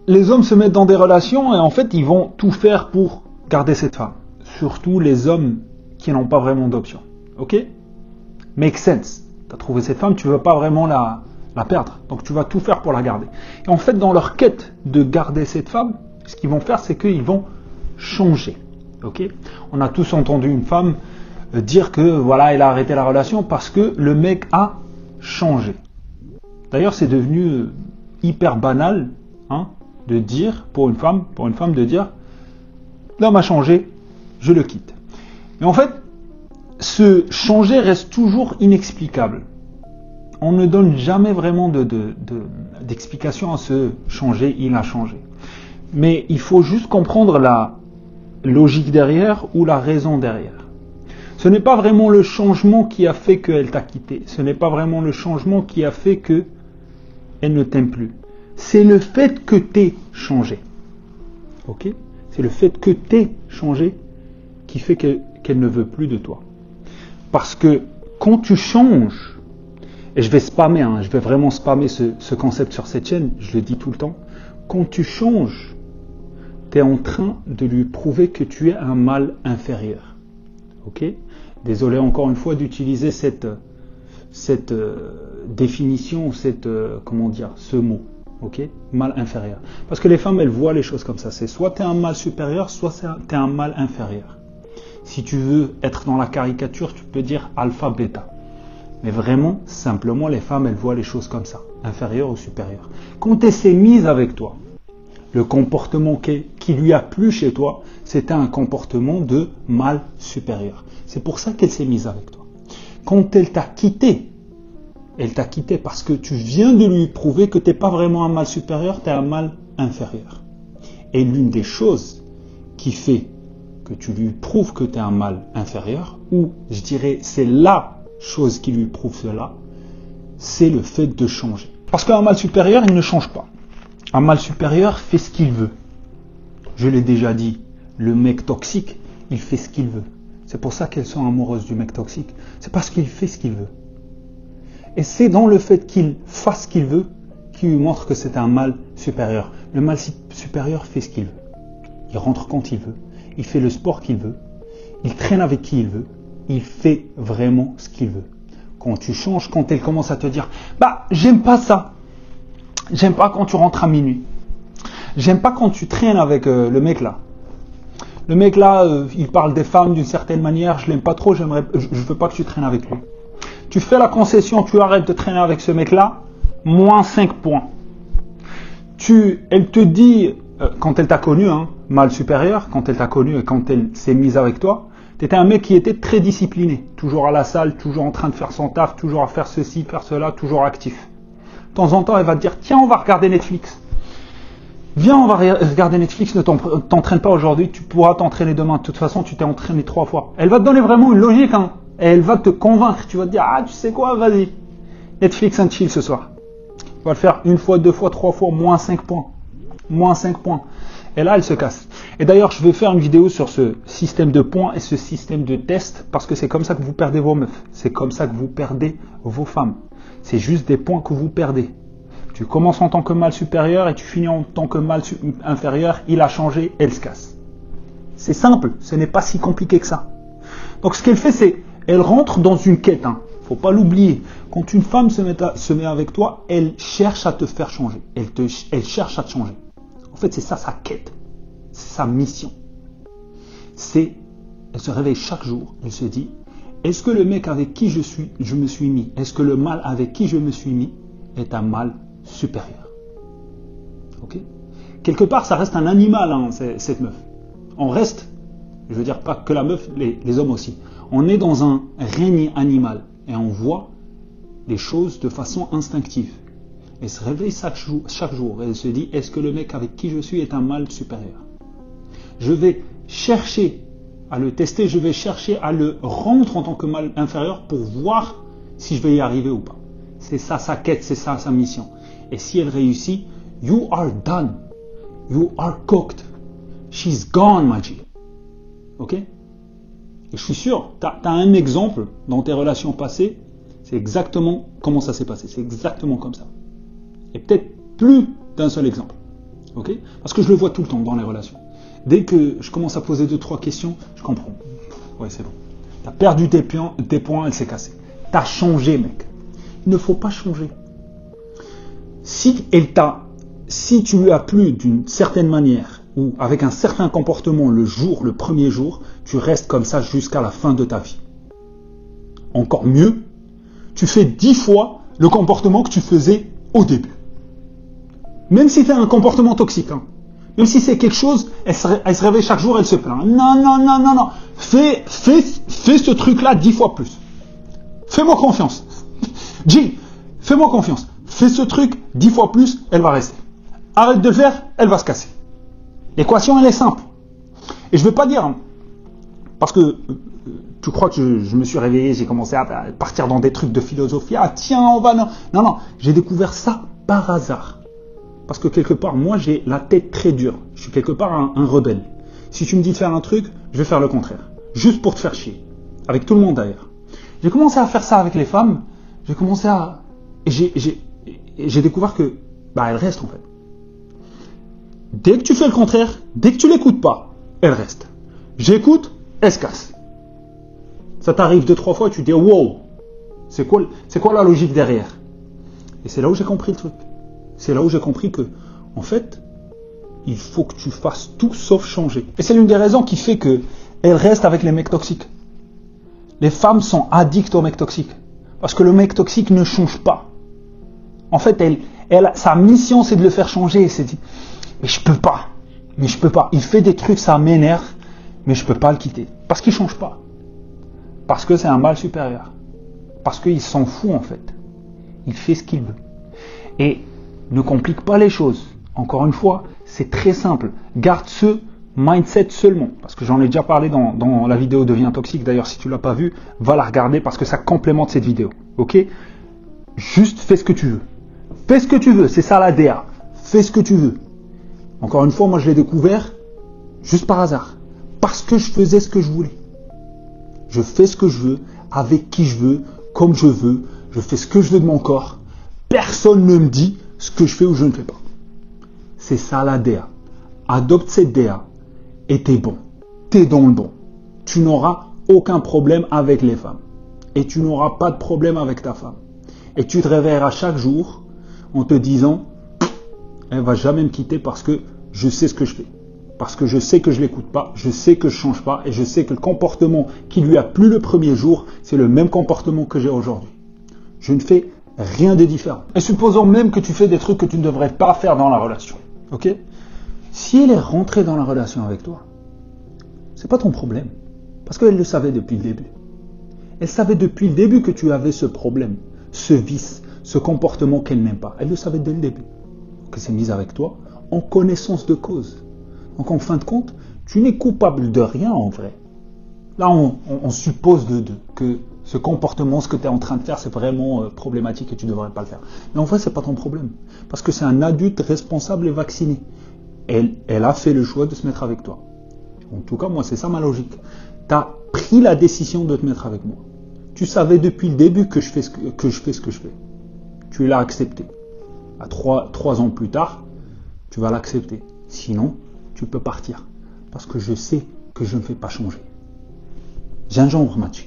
les hommes se mettent dans des relations et en fait, ils vont tout faire pour garder cette femme. Surtout les hommes qui n'ont pas vraiment d'option. Ok? Make sense. Tu as trouvé cette femme, tu ne veux pas vraiment la perdre. Donc tu vas tout faire pour la garder. Et en fait, dans leur quête de garder cette femme, ce qu'ils vont faire, c'est qu'ils vont changer. Ok? On a tous entendu une femme dire que voilà, elle a arrêté la relation parce que le mec a changé. D'ailleurs, c'est devenu hyper banal, hein, de dire pour une femme de dire l'homme a changé, je le quitte. Mais en fait, ce changer reste toujours inexplicable. On ne donne jamais vraiment d'explication à ce changer, il a changé. Mais il faut juste comprendre la logique derrière ou la raison derrière. Ce n'est pas vraiment le changement qui a fait qu'elle t'a quitté. Ce n'est pas vraiment le changement qui a fait qu'elle ne t'aime plus. C'est le fait que t'aies changé. Ok? C'est le fait que t'aies changé qui fait qu'elle ne veut plus de toi. Parce que quand tu changes, et je vais spammer, je vais vraiment spammer ce concept sur cette chaîne, je le dis tout le temps, quand tu changes, tu es en train de lui prouver que tu es un mâle inférieur. Ok? Désolé encore une fois d'utiliser cette définition, ce mot. Ok? Mâle inférieur. Parce que les femmes, elles voient les choses comme ça. C'est soit tu es un mâle supérieur, soit tu es un mâle inférieur. Si tu veux être dans la caricature, tu peux dire alpha, bêta. Mais vraiment, simplement, les femmes, elles voient les choses comme ça. Inférieur ou supérieur. Quand elle s'est mise avec toi, le comportement qui lui a plu chez toi, c'était un comportement de mâle supérieur. C'est pour ça qu'elle s'est mise avec toi. Quand elle t'a quitté parce que tu viens de lui prouver que tu n'es pas vraiment un mâle supérieur, tu es un mâle inférieur. Et l'une des choses qui fait que tu lui prouves que tu es un mâle inférieur, ou je dirais c'est la chose qui lui prouve cela, c'est le fait de changer. Parce qu'un mâle supérieur, il ne change pas. Un mâle supérieur fait ce qu'il veut. Je l'ai déjà dit, le mec toxique, il fait ce qu'il veut. C'est pour ça qu'elles sont amoureuses du mec toxique. C'est parce qu'il fait ce qu'il veut. Et c'est dans le fait qu'il fasse ce qu'il veut qu'il lui montre que c'est un mâle supérieur. Le mâle supérieur fait ce qu'il veut. Il rentre quand il veut. Il fait le sport qu'il veut. Il traîne avec qui il veut. Il fait vraiment ce qu'il veut. Quand tu changes, quand elle commence à te dire « Bah, j'aime pas ça. J'aime pas quand tu rentres à minuit. J'aime pas quand tu traînes avec le mec là. Le mec là, il parle des femmes d'une certaine manière. Je l'aime pas trop. Je veux pas que tu traînes avec lui. Tu fais la concession, tu arrêtes de traîner avec ce mec là. Moins 5 points. Elle te dit, quand elle t'a connu, mâle supérieur, quand elle t'a connu et quand elle s'est mise avec toi, tu étais un mec qui était très discipliné. Toujours à la salle, toujours en train de faire son taf, toujours à faire ceci, faire cela, toujours actif. De temps en temps, elle va te dire, tiens, on va regarder Netflix. Viens, on va regarder Netflix, ne t'entraîne pas aujourd'hui, tu pourras t'entraîner demain. De toute façon, tu t'es entraîné 3 fois. Elle va te donner vraiment une logique, et elle va te convaincre. Tu vas te dire, tu sais quoi, vas-y. Netflix and chill ce soir. On va le faire 1 fois, 2 fois, 3 fois, moins 5 points. Moins 5 points. Et là, elle se casse. Et d'ailleurs, je vais faire une vidéo sur ce système de points et ce système de test, parce que c'est comme ça que vous perdez vos meufs. C'est comme ça que vous perdez vos femmes. C'est juste des points que vous perdez. Tu commences en tant que mâle supérieur et tu finis en tant que mâle inférieur. Il a changé, elle se casse. C'est simple, ce n'est pas si compliqué que ça. Donc ce qu'elle fait, c'est, elle rentre dans une quête. Faut pas l'oublier. Quand une femme se met avec toi, elle cherche à te faire changer. Elle cherche à te changer. En fait, c'est ça sa quête. C'est sa mission. Elle se réveille chaque jour. Elle se dit, est-ce que le mec avec qui je me suis mis, est-ce que le mâle avec qui je me suis mis est un mâle supérieur? Ok? Quelque part, ça reste un animal, cette meuf. On reste, je veux dire pas que la meuf, les hommes aussi. On est dans un règne animal et on voit les choses de façon instinctive. Elle se réveille chaque jour et elle se dit, est-ce que le mec avec qui je suis est un mâle supérieur? Je vais chercher à le tester, je vais chercher à le rendre en tant que mâle inférieur pour voir si je vais y arriver ou pas. C'est ça sa quête, c'est ça sa mission. Et si elle réussit, you are done. You are cooked. She's gone, Maji. Ok? Et je suis sûr, tu as un exemple dans tes relations passées, c'est exactement comment ça s'est passé. C'est exactement comme ça. Et peut-être plus d'un seul exemple. Ok? Parce que je le vois tout le temps dans les relations. Dès que je commence à poser 2-3 questions, je comprends. Ouais, c'est bon. T'as perdu tes points, elle s'est cassée. T'as changé, mec. Il ne faut pas changer. Si tu lui as plu d'une certaine manière ou avec un certain comportement le premier jour, tu restes comme ça jusqu'à la fin de ta vie. Encore mieux, tu fais 10 fois le comportement que tu faisais au début. Même si tu as un comportement toxique, hein. Même si c'est quelque chose, elle se réveille chaque jour, elle se plaint. Non. Fais ce truc-là 10 fois plus. Fais-moi confiance. G, fais-moi confiance. Fais ce truc 10 fois plus, elle va rester. Arrête de le faire, elle va se casser. L'équation, elle est simple. Et je ne veux pas dire, hein, parce que tu crois que je me suis réveillé, j'ai commencé à partir dans des trucs de philosophie. Ah tiens, on va... Non, j'ai découvert ça par hasard. Parce que quelque part, moi, j'ai la tête très dure. Je suis quelque part un rebelle. Si tu me dis de faire un truc, je vais faire le contraire. Juste pour te faire chier. Avec tout le monde d'ailleurs. J'ai commencé à faire ça avec les femmes. J'ai commencé à... Et j'ai découvert que... elle reste en fait. Dès que tu fais le contraire, dès que tu l'écoutes pas, elle reste. J'écoute, elle se casse. Ça t'arrive 2-3 fois, tu te dis wow, c'est quoi la logique derrière? Et c'est là où j'ai compris le truc. C'est là où j'ai compris que, en fait, il faut que tu fasses tout sauf changer. Et c'est l'une des raisons qui fait que elle reste avec les mecs toxiques. Les femmes sont addictes aux mecs toxiques. Parce que le mec toxique ne change pas. En fait, sa mission, c'est de le faire changer. Et c'est dit, mais je peux pas. Il fait des trucs, ça m'énerve, mais je peux pas le quitter. Parce qu'il change pas. Parce que c'est un mâle supérieur. Parce qu'il s'en fout, en fait. Il fait ce qu'il veut. Et ne complique pas les choses. Encore une fois, c'est très simple. Garde ce mindset seulement. Parce que j'en ai déjà parlé dans la vidéo Deviens toxique. D'ailleurs, si tu ne l'as pas vue, va la regarder parce que ça complémente cette vidéo. Ok? Juste fais ce que tu veux. Fais ce que tu veux. C'est ça la DA. Fais ce que tu veux. Encore une fois, moi je l'ai découvert juste par hasard. Parce que je faisais ce que je voulais. Je fais ce que je veux, avec qui je veux, comme je veux. Je fais ce que je veux de mon corps. Personne ne me dit ce que je fais ou je ne fais pas. C'est ça la DA. Adopte cette DA et t'es bon. T'es dans le bon. Tu n'auras aucun problème avec les femmes. Et tu n'auras pas de problème avec ta femme. Et tu te réveilleras chaque jour en te disant elle va jamais me quitter parce que je sais ce que je fais. Parce que je sais que je l'écoute pas, je sais que je change pas et je sais que le comportement qui lui a plu le premier jour, c'est le même comportement que j'ai aujourd'hui. Je ne fais rien de différent. Et supposons même que tu fais des trucs que tu ne devrais pas faire dans la relation. Ok? Si elle est rentrée dans la relation avec toi, c'est pas ton problème. Parce qu'elle le savait depuis le début. Elle savait depuis le début que tu avais ce problème, ce vice, ce comportement qu'elle n'aime pas. Elle le savait dès le début. Que c'est mise avec toi en connaissance de cause. Donc en fin de compte, tu n'es coupable de rien en vrai. Là, on suppose que ce comportement, ce que tu es en train de faire, c'est vraiment problématique et tu ne devrais pas le faire. Mais en vrai, c'est pas ton problème. Parce que c'est un adulte responsable et vacciné. Elle a fait le choix de se mettre avec toi. En tout cas, moi, c'est ça ma logique. Tu as pris la décision de te mettre avec moi. Tu savais depuis le début que je fais ce que je fais. Tu l'as accepté. À 3 ans plus tard, tu vas l'accepter. Sinon, tu peux partir. Parce que je sais que je ne fais pas changer. Gingembre, Mathieu.